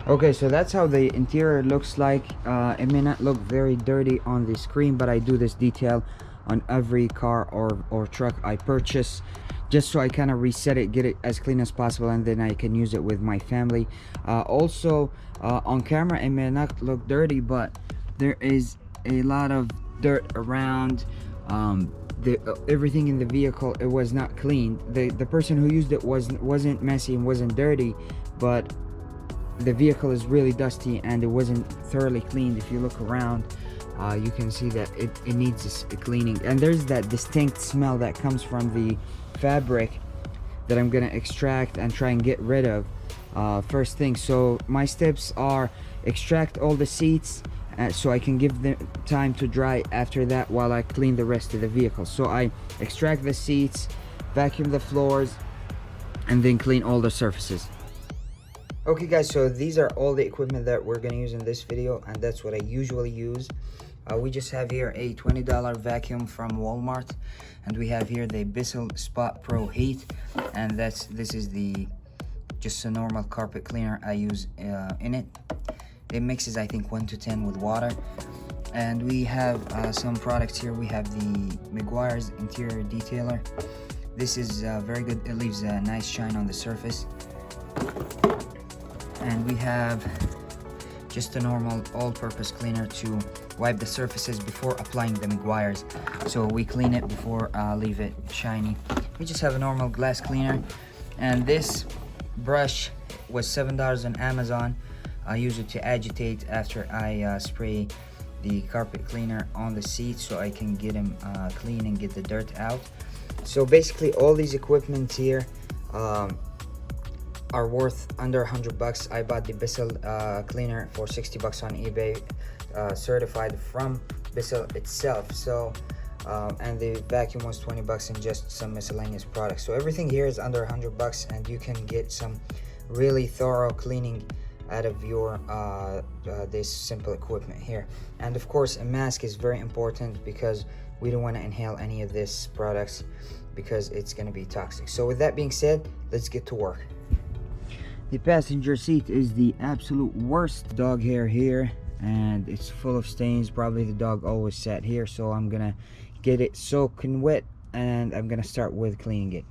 Okay, so that's how the interior looks like. It may not look very dirty on the screen, but I do this detail on every car or truck I purchase, just so I kind of reset it, get it as clean as possible, and then I can use it with my family. Also, on camera it may not look dirty, but there is a lot of dirt around. Everything in the vehicle, it was not clean. The person who used it wasn't messy and wasn't dirty, but the vehicle is really dusty and it wasn't thoroughly cleaned. If you look around, you can see that it needs a cleaning, and there's that distinct smell that comes from the fabric that I'm gonna extract and try and get rid of first thing. So my steps are extract all the seats so I can give them time to dry after that while I clean the rest of the vehicle. So I extract the seats, vacuum the floors, and then clean all the surfaces. Okay guys, so these are all the equipment that we're gonna use in this video, and that's what I usually use. We just have here a $20 vacuum from Walmart, and we have here the Bissell Spot Pro Heat, and this is the just a normal carpet cleaner I use in it. It mixes, I think, 1 to 10 with water. And we have some products here. We have the Meguiar's Interior Detailer. This is very good. It leaves a nice shine on the surface. And we have just a normal all-purpose cleaner to wipe the surfaces before applying the Meguiar's. So we clean it before leave it shiny. We just have a normal glass cleaner, and this brush was $7 on Amazon. I use it to agitate after I spray the carpet cleaner on the seats so I can get them clean and get the dirt out. So basically all these equipment here are worth under 100 bucks. I bought the Bissell cleaner for 60 bucks on eBay, certified from Bissell itself. So and the vacuum was 20 bucks and just some miscellaneous products. So everything here is under 100 bucks, and you can get some really thorough cleaning out of your this simple equipment here. And of course, a mask is very important because we don't want to inhale any of these products because it's going to be toxic. So with that being said, let's get to work. The passenger seat is the absolute worst. Dog hair here, and it's full of stains. Probably the dog always sat here, so I'm gonna get it soaking wet, and I'm gonna start with cleaning it.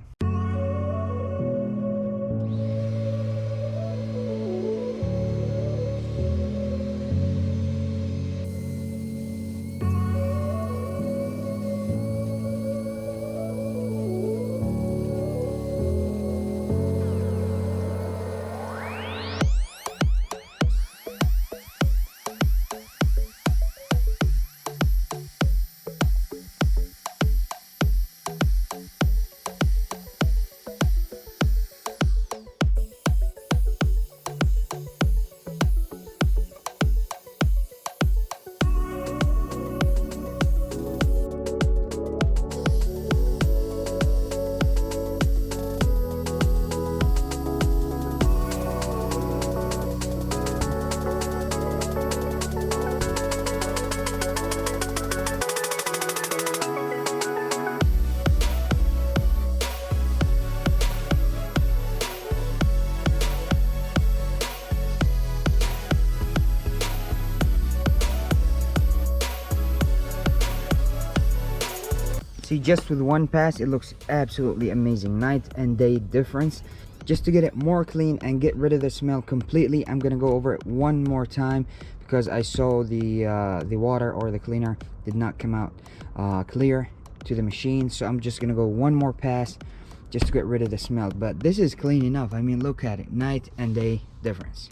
See, just with one pass, it looks absolutely amazing. Night and day difference. Just to get it more clean and get rid of the smell completely, I'm gonna go over it one more time because I saw the water or the cleaner did not come out clear to the machine. So I'm just gonna go one more pass just to get rid of the smell. But this is clean enough. I mean, look at it, night and day difference.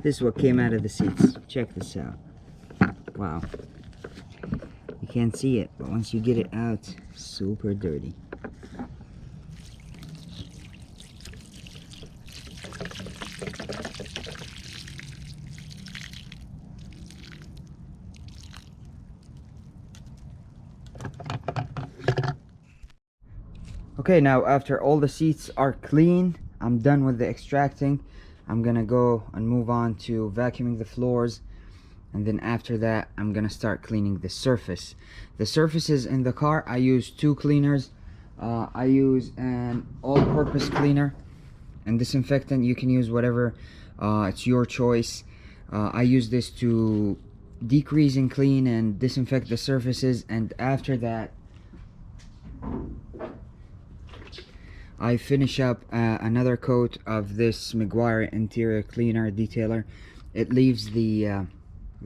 This is what came out of the seats. Check this out. Wow. You can't see it, but once you get it out, super dirty. Okay, now after all the seats are clean, I'm done with the extracting. I'm gonna go and move on to vacuuming the floors, and then after that I'm gonna start cleaning the surface. The surfaces in the car, I use two cleaners. I use an all-purpose cleaner and disinfectant. You can use whatever, it's your choice. I use this to decrease and clean and disinfect the surfaces, and after that I finish up another coat of this Meguiar interior cleaner detailer. It leaves the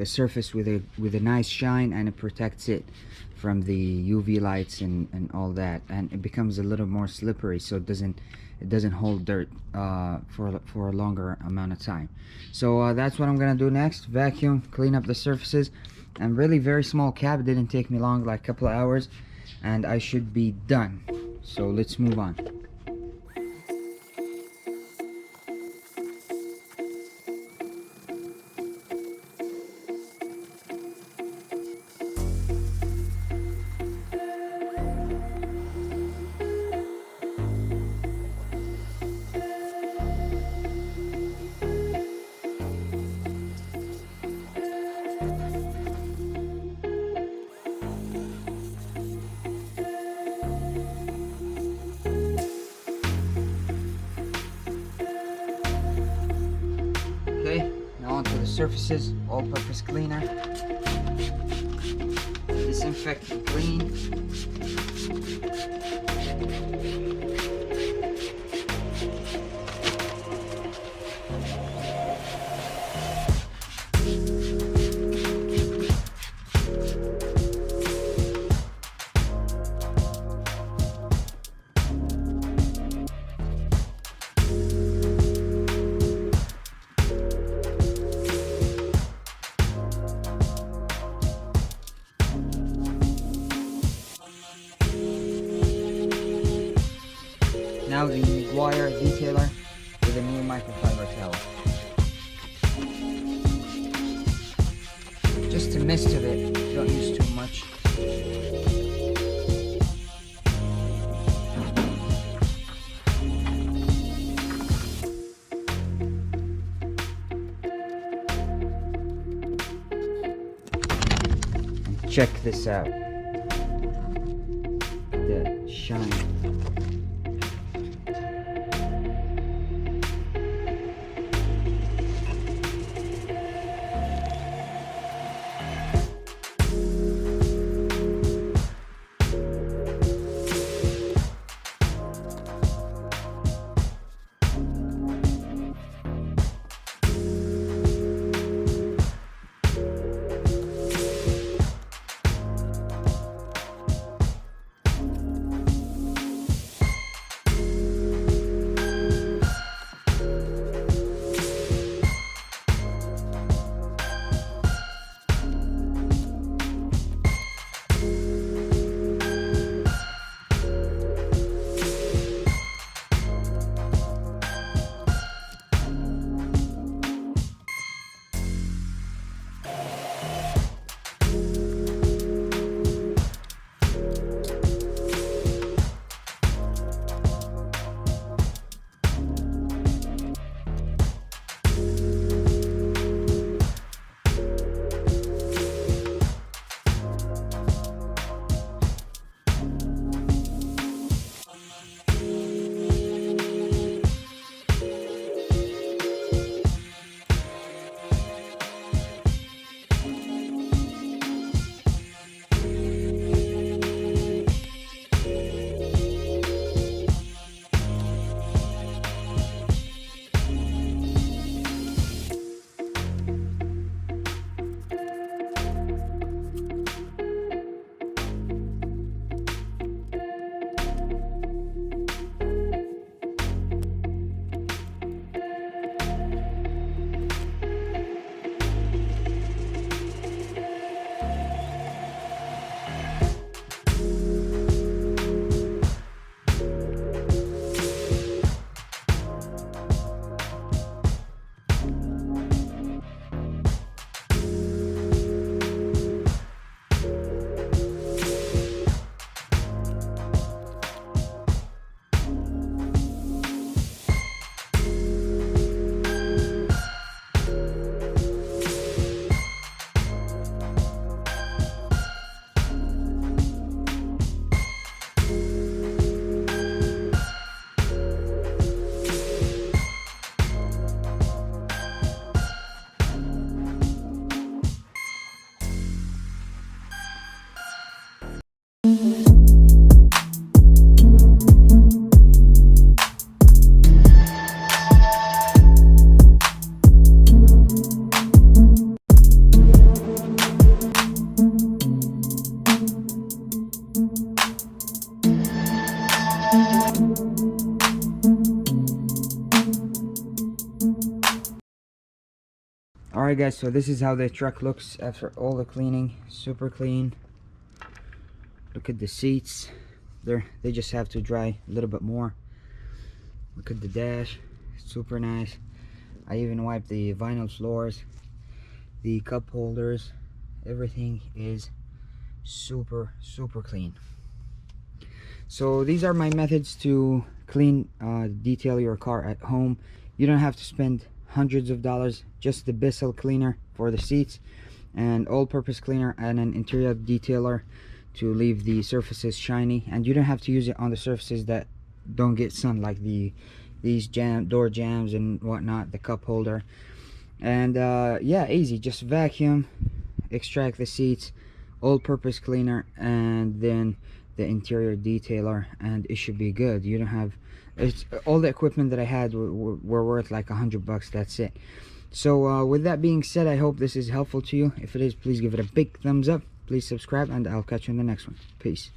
surface with a nice shine, and it protects it from the UV lights and all that, and it becomes a little more slippery, so it doesn't hold dirt for a longer amount of time. So that's what I'm gonna do next. Vacuum, clean up the surfaces, and really very small cab. It didn't take me long, like a couple of hours, and I should be done. So let's move on. Okay, now onto the surfaces, all-purpose cleaner, disinfect and clean. Now the Meguiar detailer with a new microfiber towel. Just a mist of it, don't use too much. And check this out. The shine. Alright guys, so this is how the truck looks after all the cleaning. Super clean. Look at the seats. They just have to dry a little bit more. Look at the dash. Super nice. I even wiped the vinyl floors, the cup holders. Everything is super clean. So these are my methods to clean, detail your car at home. You don't have to spend hundreds of dollars. Just the Bissell cleaner for the seats, and all-purpose cleaner and an interior detailer to leave the surfaces shiny. And you don't have to use it on the surfaces that don't get sun, like these door jams and whatnot, the cup holder. And yeah, easy. Just vacuum, extract the seats, all-purpose cleaner, and then the interior detailer, and it should be good. You don't have, it's all the equipment that I had were worth like $100. That's it. So with that being said, I hope this is helpful to you. If it is, please give it a big thumbs up, please subscribe, and I'll catch you in the next one. Peace.